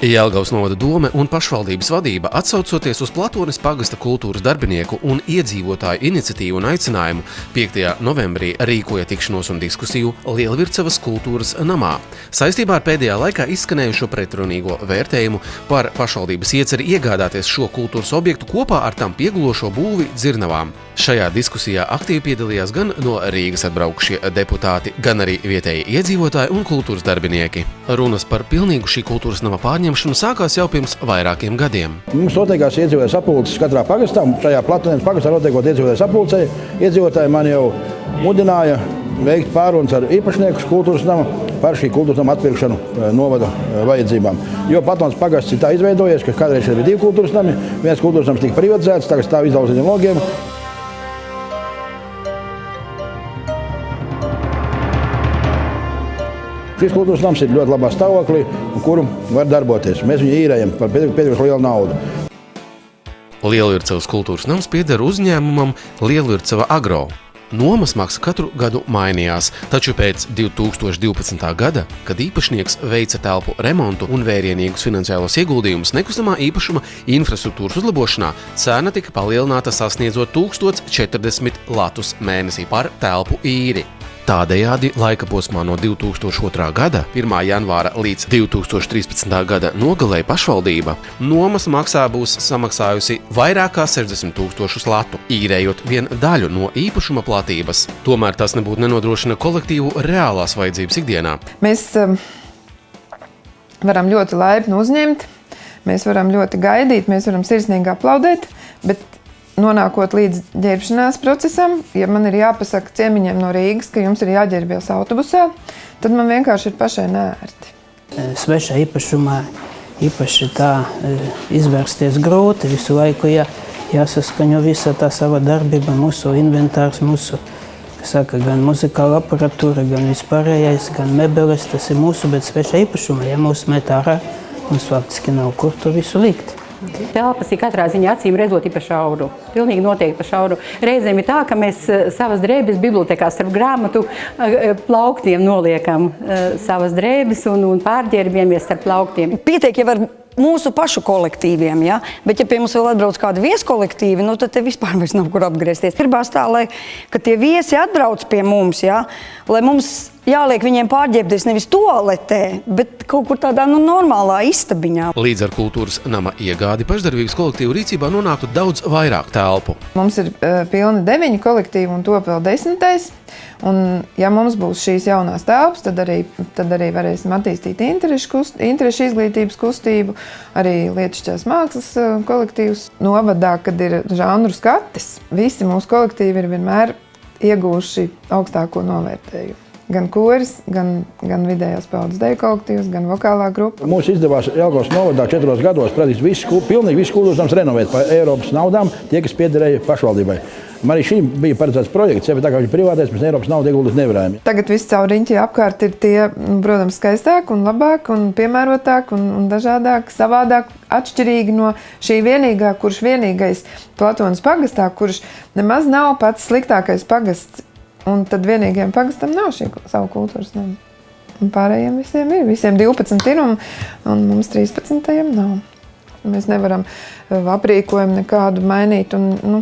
Jelgavas novada dome un pašvaldības vadība, atsaucoties uz Platones pagasta kultūras darbinieku un iedzīvotāju iniciatīvu un aicinājumu, 5. novembrī rīkoja tikšanos un diskusiju Lielvircavas kultūras namā. Saistībā ar pēdējā laikā izskanējušo pretrunīgo vērtējumu par pašvaldības ieceri iegādāties šo kultūras objektu kopā ar tam piegulošo būvi Dzirnavām. Šajā diskusijā aktīvi piedalījās gan no Rīgas atbraukušie deputāti, gan arī vietēji iedzīvotāji un kultūras darbinieki. Runas par pilnīgu šī kultūras nama pārņemšanu sākās jau pirms vairākiem gadiem. Mums notiekās iedzīvotāju sapulces katrā pagastā, šajā Platones pagastā notiekot iedzīvotāju sapulcē. Iedzīvotāji man jau mudināja veikt pārunas ar īpašnieku kultūras nama par šī kultūras nama atpirkšanu novada vajadzībām. Jo Platones pagasts ir tā izveidojies, ka kādreiz ir 2 kultūras nami, viens kultūras nams tika privatizēts, tagad stāv izdauzītiem logiem. Šis kultūras nams ir ļoti labā stāvoklī, kuru var darboties. Mēs viņu īrējam par pietiekami lielu naudu. Lielvircavas kultūras nams pieder uzņēmumam Lielvircava Agro. Nomas maksa katru gadu mainījās, taču pēc 2012. gada, kad īpašnieks veica telpu remontu un vērienīgus finansiālos ieguldījumus nekustamā īpašuma infrastruktūras uzlabošanā, cena tika palielināta sasniedzot 1040 latus mēnesī par telpu īri. Tādējādi laika posmā no 2002. gada 1. janvāra līdz 2013. gada nogalei pašvaldība nomas maksā būs samaksājusi vairāk kā 60 000 latu, īrējot vien daļu no īpašuma platības. Tomēr tas nebūtu nenodrošina kolektīvu reālās vajadzības ikdienā. Mēs varam ļoti laipni uzņemt, mēs varam ļoti gaidīt, mēs varam sirsnīgi aplaudēt, bet nonākot līdz ģērbšanās procesam, ja man ir jāpasaka ciemiņiem no Rīgas, ka jums ir jāģērbjas autobusā, tad man vienkārši ir pašai neērti. Svešā īpašumā īpaši tā izvērsties grūti, visu laiku jāsaskaņo visa tā sava darbība, mūsu inventārs, mūsu, gan muzikāla aparatūra, gan vispārējais, gan mebeles, tas ir mūsu, bet svešā īpašumā, ja mūs met ārā, mums faktiski nav kur to visu likt. Telpas ir katrā ziņā acīm redzot pa šauru. Pilnīgi noteikti pa šauru. Reizēm ir tā, ka mēs savas drēbes bibliotekā starp grāmatu plauktiem noliekam savas drēbes un pārģērbiamies starp plauktiem. Pietiek jau ar mūsu pašu kolektīviem, ja? Bet ja pie mums vēl atbrauc kādi vieskolektīvi, tad te vispār vairs nav kur apgriezties. Gribās tā, ka tie viesi atbrauc pie mums, ja? Lai mums jāliek viņiem pārģērbties nevis toaletē, bet kaut kur tādā normālā istabiņā. Līdz ar kultūras nama iegādi pašdarbības kolektīvu rīcībā nonāktu daudz vairāk telpu. Mums ir pilni 9 kolektīvi un top vēl 10. Un ja mums būs šīs jaunās telpas, tad arī varēsim attīstīt interešu izglītības kustību, arī lietišķās mākslas kolektīvus. Novadā, kad ir žanru skatis, visi mūsu kolektīvi ir vienmēr ieguvuši augstāko novērtējumu. Gan koris, gan vidējās paudzes deju kolektīvs, gan vokālā grupa. Mums izdevās Jelgavas novadā 4 gados pilnīgi visu kultūras nams renovēt par Eiropas naudām, tie, kas piederēja pašvaldībai. Man arī šī bija paredzēts projekts, bet tā kā viņš privātais, mēs Eiropas naudu ieguldīt nevarējām. Tagad viss caur riņķi apkārt ir tie, protams, skaistāk un labāk un piemērotāk un dažādāk, savādāk, atšķirīgi no šī vienīgā, kurš vienīgais Platones pagastā, kurš nemaz nav pats sliktākais pagasts. Un tad vienīgajam pagastam nav šī savu kultūras nama. Un pārējiem visiem ir. Visiem 12 ir un mums 13. nav. Mēs nevaram aprīkojumu nekādu mainīt un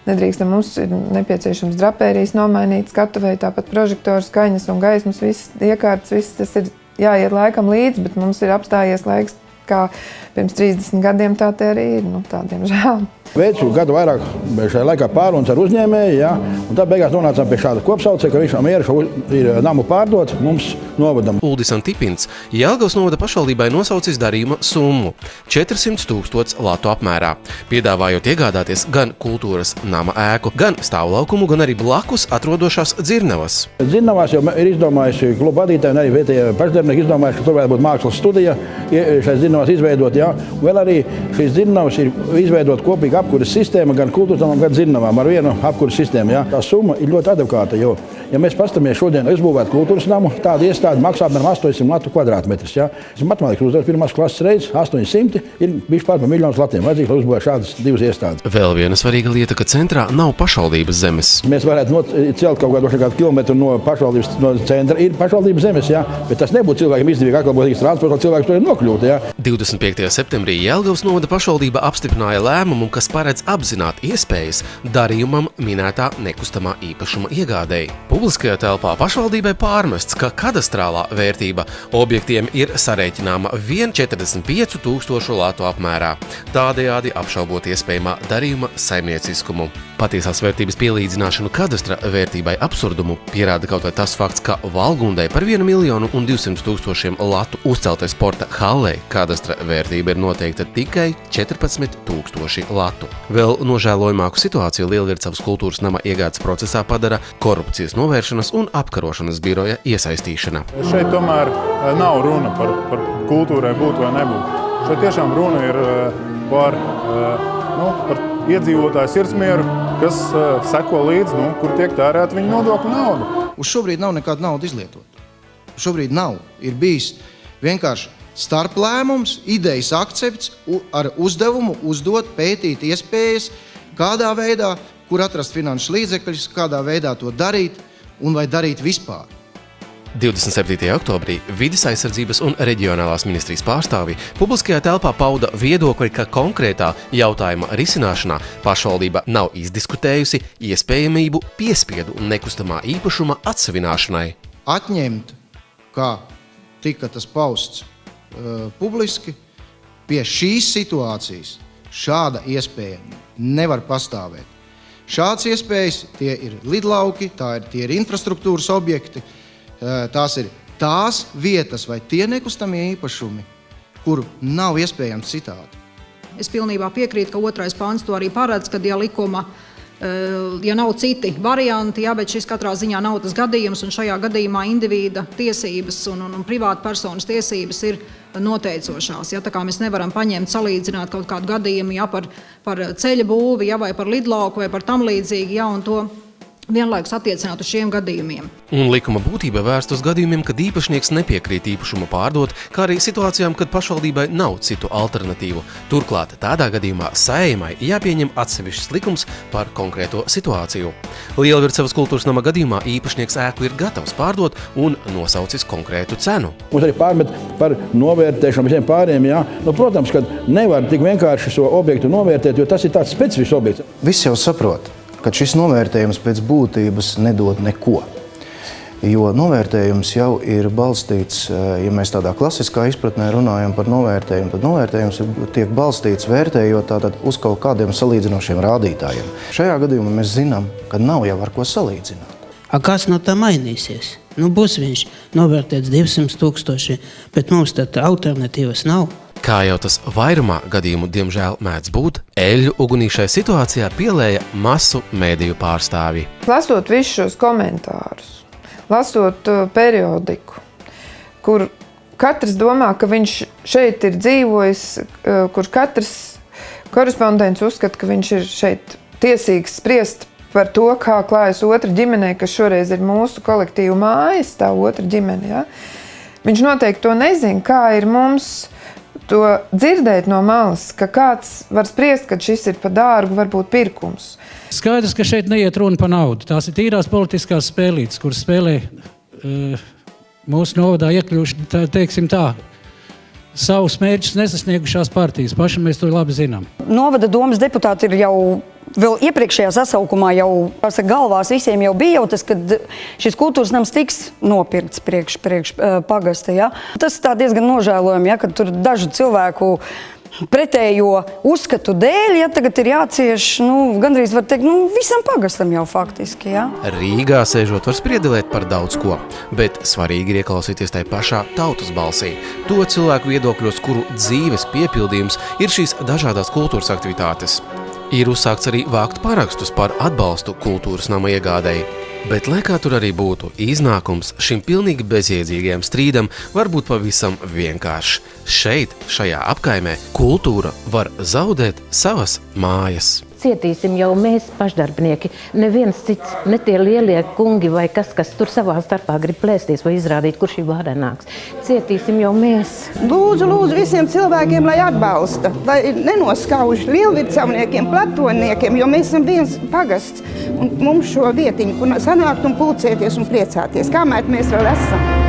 nedrīkstam. Mums ir nepieciešams drapērijas nomainīt, skatuvēji, tāpat prožektoru, skaņas un gaismas, viss iekārtas, viss tas ir jāiet laikam līdzi, bet mums ir apstājies laiks, kā pirms 30 gadiem tā te arī ir, tādiem žēl. Veicu gadu vairāk šajā laikā pārunas ar uzņēmēju, ja? Un tā beigās nonācām pie šāda kopsaucē, ka viņš mieru ir namu pārdot mums novadam. Uldis Antipins Jelgavas novada pašvaldībai nosaucis darījuma summu 400 000 latu apmērā, piedāvājot iegādāties gan kultūras nama ēku, gan stāvlaukumu, gan arī blakus atrodošās Dzirnavas. Dzirnavās jau ir izdomājuši klubu vadītāji un arī vietējie pašdarbinieki izdomājuši, ka tur varētu būt mākslas studija, šais Dzirnavās izveidot, ja? Vēl arī šīs Dzirnavas ir izveidot kopīgi apkuras sistēma gan kultūras namam, gan Dzirnavām ar vienu apkuras sistēmu. Ja? Tā summa ir ļoti adekvāta, jo Ja mēs paskatāmies šodien izbūvēt kultūras namu, tāda iestāde maksā apmēram 800 latu kvadrātmetrus. Ja? Matemātikas uzdevums pirmās klases reizes 800 ir bijis pār par miljonus latiem. Vajadzīgs, lai uzbūvētu šādas divas iestādes. Vēl viena svarīga lieta, ka centrā nav pašvaldības zemes. Mēs varētu celt kaut kādu kilometru no pašvaldības no centra. Ir pašvaldības zemes, ja? Bet tas nebūtu cilvēkiem izdevīgi atkalpotīgs transports, lai cilvēks to ir nokļūt. Ja? 25. septembrī Jelgavas novada pašvaldība apstiprināja lēmumu, kas paredz apzināt iespējas darījumam minētā nekustamā īpašuma iegādēji. Publiskajā telpā pašvaldībai pārmests, ka kadastrālā vērtība objektiem ir sarēķināma vien 45 000 latu apmērā, tādējādi apšaubot iespējamā darījuma saimnieciskumu. Patiesās vērtības pielīdzināšanu kadastra vērtībai absurdumu pierāda kaut vai tas fakts, ka Valgundai par 1 200 000 latu uzceltai sporta hallei kadastra vērtība ir noteikta tikai 14 000 latu. Vēl nožēlojamāku situāciju Lielvircavas kultūras nama iegādes procesā padara korupcijas novēršanas un apkarošanas biroja iesaistīšana. Šeit tomēr nav runa par kultūrai būt vai nebūt. Šeit tiešām runa ir par iedzīvotāju sirdsmieru, kas seko līdzi, kur tiek tērēta viņa nodokļu nauda. Uz šobrīd nav nekāda nauda izlietot. Šobrīd nav. Ir bijis vienkārši starplēmums, idejas akcepts ar uzdevumu uzdot, pētīt iespējas, kādā veidā, kur atrast finanšu līdzekļus, kādā veidā to darīt un vai darīt vispār. 27. oktobrī Vides aizsardzības un reģionālās ministrijas pārstāvji publiskajā telpā pauda viedokli, ka konkrētā jautājuma risināšanā pašvaldība nav izdiskutējusi iespējamību piespiedu nekustamā īpašuma atsevināšanai. Atņemt, kā tika tas pausts publiski, pie šīs situācijas šāda iespēja nevar pastāvēt. Šāds iespējas tie ir lidlauki, tie ir infrastruktūras objekti, tās ir tās vietas vai tie nekustamie īpašumi, kuru nav iespējams citādi. Es pilnībā piekrītu, ka 2. pants to arī paredz, kad ja nav citi varianti, bet šis katrā ziņā nav tas gadījums, un šajā gadījumā individa tiesības un privāta personas tiesības ir noteicošās. Tā kā mēs nevaram paņemt, salīdzināt kaut kādu gadījumu par ceļa būvi, vai par lidlauku vai par tam līdzīgi, un to vienlaikus attiecināt uz šiem gadījumiem. Un likuma būtība vērst uz gadījumiem, kad īpašnieks nepiekrīt īpašumu pārdot, kā arī situācijām, kad pašvaldībai nav citu alternatīvu. Turklāt tādā gadījumā Saeimai jāpieņem atsevišķs likums par konkrēto situāciju. Lielvircavas kultūras nama gadījumā īpašnieks ēku ir gatavs pārdot un nosaucis konkrētu cenu. Mums arī pārmet par novērtēšanu visiem pāriem. Protams, ka nevar tik vienkārši šo objektu novērtēt, jo tas ir tāds specifisks objekts. Viss jau saprot, ka šis novērtējums pēc būtības nedod neko. Jo novērtējums jau ir balstīts, ja mēs tādā klasiskā izpratnē runājam par novērtējumu, tad novērtējums tiek balstīts vērtējot tātad uz kaut kādiem salīdzinošiem rādītājiem. Šajā gadījumā mēs zinām, ka nav jau ar ko salīdzināt. Kas no tā mainīsies? Būs viņš novērtēts 200 000, bet mums tad alternatīvas nav. Kā jau tas vairumā gadījumu diemžēl mēdz būt, eļļu ugunī šai situācijā pielēja masu mēdīju pārstāvji. Lasot visus šos komentārus, lasot periodiku, kur katrs domā, ka viņš šeit ir dzīvojis, kur katrs korespondents uzskata, ka viņš ir šeit tiesīgs spriest par to, kā klājas otra ģimenei, kas šoreiz ir mūsu kolektīva mājas, tā otra ģimene. Ja? Viņš noteikti to nezina, kā ir mums to dzirdēt no malas, ka kāds var spriest, ka šis ir par dārgu, varbūt pirkums. Skaidrs, ka šeit neiet runa par naudu. Tās ir tīrās politiskās spēlītes, kuras spēlē mūsu novadā iekļūši, teiksim tā, savus mērķus nesasniegušās partijas. Paši mēs to labi zinām. Novada domas deputāti ir jau vēl iepriekšējā sasaukumā galvās visiem jau bija tas, ka šis kultūras nams tiks nopirkts priekš pagasta. Ja? Tas tā diezgan nožēlojami, ja, ka tur dažu cilvēku pretējo uzskatu dēļ, ja tagad ir jācieš, gandrīz var teikt, visam pagastam jau faktiski. Ja? Rīgā sēžot var spriedelēt par daudz ko, bet svarīgi ir ieklausīties tai pašā tautas balsī. To cilvēku viedokļos, kuru dzīves piepildījums ir šīs dažādās kultūras aktivitātes. Ir uzsākts arī vākt parakstus par atbalstu kultūras nama iegādēji. Bet, lai kā tur arī būtu, iznākums šim pilnīgi bezjēdzīgajam strīdam var būt pavisam vienkāršs. Šeit, šajā apkaimē, kultūra var zaudēt savas mājas. cietīsim jau mēs pašdarbnieki. Neviens cits, ne tie lielie kungi vai kas tur savā starpā grib plēsties vai izrādīt, kur šī vārē nāks. Cietīsim jau mēs. Lūdzu visiem cilvēkiem, lai atbalsta, lai nenoskauž lielvircavniekiem, platoniekiem, jo mēs esam viens pagasts. Un mums šo vietiņu, kur sanākt un pulcēties un priecāties, kamēr mēs vēl esam.